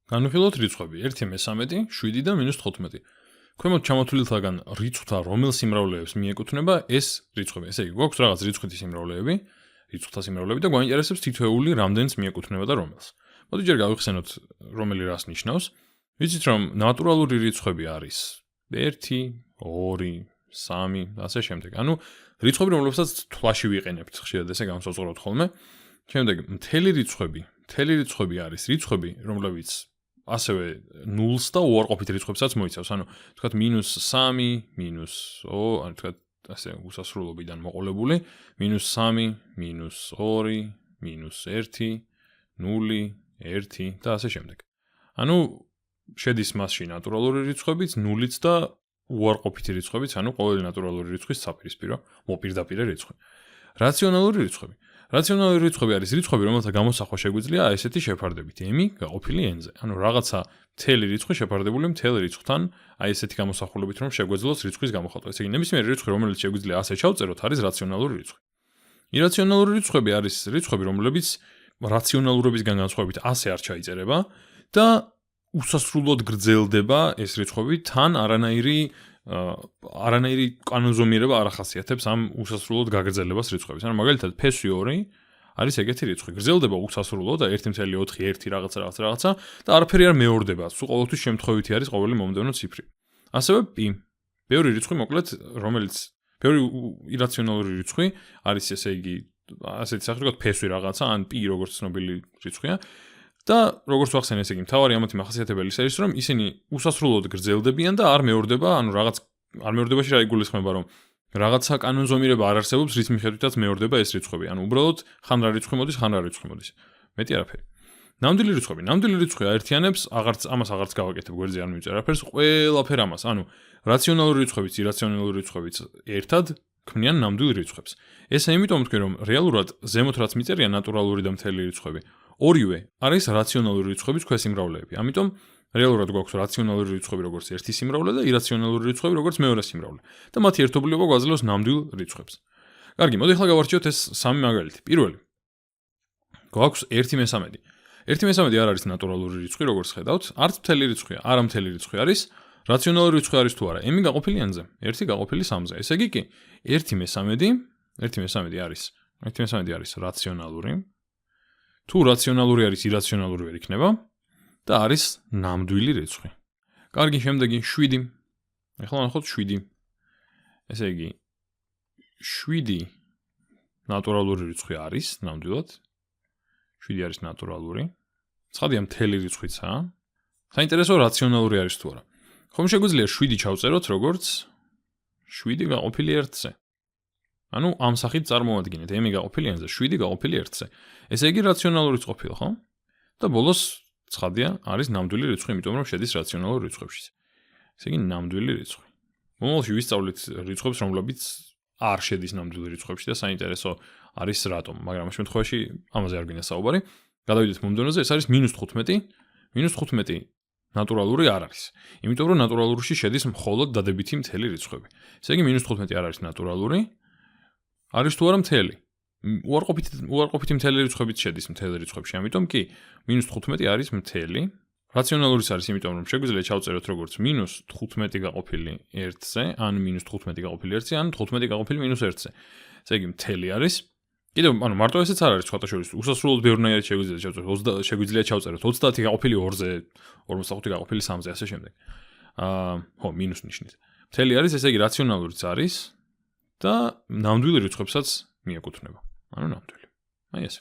განვიხილოთ რიცხვები 1/13, 7 და -15. ქვემოთ ჩამოთვლილთაგან რიცხვთა რომელ სიმრავლეებს მიეკუთვნება ეს რიცხვები. ესე იგი, გვაქვს რაღაც რიცხვითი სიმრავლეები, რიცხვთა სიმრავლეები და გვაინტერესებს თითოეული რამდენს მიეკუთვნება და რომელს. მოდი ჯერ გავიხსენოთ რომელი რას ნიშნავს. ვიცით რომ ნატურალური რიცხვები არის 1, 2, 3 და ასე შემდეგ. ანუ რიცხვები რომლებსაც თვლაში ვიყენებთ, ხშირად ესე განსაზღვრავთ ხოლმე. შემდეგ მთელი რიცხვები არის რიცხვები, რომლებიც ასევე 0-ს და უარყოფით რიცხვებსაც მოიცავს. ანუ თქვათ -3, -2, ანუ თქვათ ასე უსასრულობიდან მოყოლებული, -3, -2, -1, 0, 1 და ასე შემდეგ. ანუ შედის მასში ნატურალური რიცხვებიც, 0-იც და უარყოფითი რიცხვებიც, ანუ ყოველი ნატურალური რიცხვის საპირისპირო, მოპირდაპირე რიცხვი. რაციონალური რიცხვები. რაციონალური რიცხვები არის რიცხვები, რომელთა გამოსახვა შეგვიძლია ესეთი შეფარდებით m გაყოფილი n-ზე. ანუ რაღაცა მთელი რიცხვი შეფარდებული მთელ რიცხვთან, აი ესეთი გამოსახულებით, რომ შეგვეძლოს რიცხვის გამოხატვა. ესე იგი, ნებისმიერი რიცხვი, რომელიც შეგვიძლია ასე ჩავწეროთ, არის რაციონალური რიცხვი. ირაციონალური რიცხვები არის რიცხვები, რომლებიც რაციონალურობისგან განსხვავებით ასე არ ჩაიწერება და უსასრულოდ გრძელდება ეს რიცხვები, თან არანაირი კანონზომიერება არ ახასიათებს ამ უსასრულოდ გაგრძელებას რიცხვების. ანუ მაგალითად, P2 არის ეგეთი რიცხვი. გრძელდება უსასრულოდ და 1.4, 1 რაღაცა და არაფერი არ მეორდება. სულ ყოველთვის შემთხვევითი არის ყოველი მომდევნო ციფრი. ასევე P. ბევრი რიცხვი, მოკლედ, რომელიც ბევრი ირაციონალური რიცხვი არის, ესე იგი, ასეთი სახით ვთქვათ, P2 რაღაცა, ან P როგორც ცნობილი რიცხვია. და როგორც ვახსენე, ესე იგი, მთავარი ამათი მახასიათებელი ის არის, რომ ისინი უსასრულოდ გრძელდებიან და არ მეორდება, ანუ რაღაც არ მეორდებაში რა იგულისხმება, რომ რაღაცა კანონზომიერება არ არსებობს, რის მიხედვითაც მეორდება ეს რიცხვები. ანუ უბრალოდ ხან რა რიცხვი მოდის, ხან რა რიცხვი მოდის. მეტი არაფერი. ნამდვილი რიცხვები. ნამდვილი რიცხვი აერთიანებს, ამას აღარც გავაკეთებ, გვერდზე არ მივიწერ არაფერს, ყველაფერ ამას. ანუ რაციონალური რიცხვებიც, ირაციონალური რიცხვებიც ერთად ქმნიან ნამდვილ რიცხვებს. ესე იმიტომ ვთქვი, რომ რეალურად ზემოთ რაც მიწერია ნატურალური და მთელი რიცხვები, ორივე არის რაციონალური რიცხვების ქვესიმრავლეები. ამიტომ რეალურად გვაქვს რაციონალური რიცხვები როგორც ერთი სიმრავლე და ირაციონალური რიცხვები როგორც მეორე სიმრავლე. და მათი ერთობლიობა გვაძლევს ნამდვილ რიცხვებს. კარგი, მოდი ახლა გავარჩიოთ ეს სამი მაგალითი. პირველი. გვაქვს 1/13. 1/13 არ არის ნატურალური რიცხვი, როგორც ხედავთ, არც მთელი რიცხვია, არა მთელი რიცხვი არის. რაციონალური რიცხვი არის თუ არა? m გაყოფილი n-ზე, 1 გაყოფილი 3-ზე. ესე იგი კი 1/13 არის რაციონალური. თუ რაციონალური არის, ირაციონალური ვერ იქნება და არის ნამდვილი რიცხვი. კარგი, შემდეგი 7. ახლა ნახოთ 7. ესე იგი 7 ნატურალური რიცხვი არის ნამდვილად. 7 არის ნატურალური. ცხადია მთელი რიცხვიცაა. საინტერესო რაციონალური არის თუ არა. ხომ შეგვიძლია 7 ჩავწეროთ როგორც 7 გაყოფილი 1-ზე. ანუ ამ სახით წარმოვადგინეთ m გაყოფილი n-ზე 7 გაყოფილი 1-ზე. ესე იგი რაციონალური ყოფილა, ხო? და ბოლოს ცხადია არის ნამდვილი რიცხვი, იმიტომ რომ შედის რაციონალურ რიცხვებში. ესე იგი ნამდვილი რიცხვი. მომავალში ვისწავლით რიცხვებს, რომლებიც არ შედის ნამდვილი რიცხვებში და საინტერესო არის რატომ, მაგრამ ამ შემთხვევაში ამაზე არ გვინდა საუბარი. გადავიდეთ მომდევნოზე, ეს არის -15. -15 ნატურალური არ არის. იმიტომ რომ ნატურალურში შედის მხოლოდ დადებითი მთელი რიცხვები. ესე იგი -15 არ არის ნატურალური. არის თუ არა მთელი? უარყოფითი მთელი რიცხვებიც შედის მთელ რიცხვებში, ამიტომ კი -15 არის მთელი. რაციონალურიც არის, იმიტომ რომ შეგვიძლია ჩავწეროთ როგორც -15 გაყოფილი 1-ზე, ან -15 გაყოფილი 1-ზე, ან 15 გაყოფილი -1-ზე. ესე იგი მთელი არის. კიდევ, ანუ მარტო ესეც არ არის სხვათა შორის. უსასრულოდ ბევრნაირად შეგვიძლია ჩავწეროთ 30 გაყოფილი 2-ზე, 45 გაყოფილი 3-ზე, ასე შემდეგ. ხო, მინუს ნიშნით. მთელი არის, ესე იგი რაციონალურიც არის და ნამდვილ რიცხვებსაც მიეკუთვნება. ანუ ნამდვილი. აი ესე.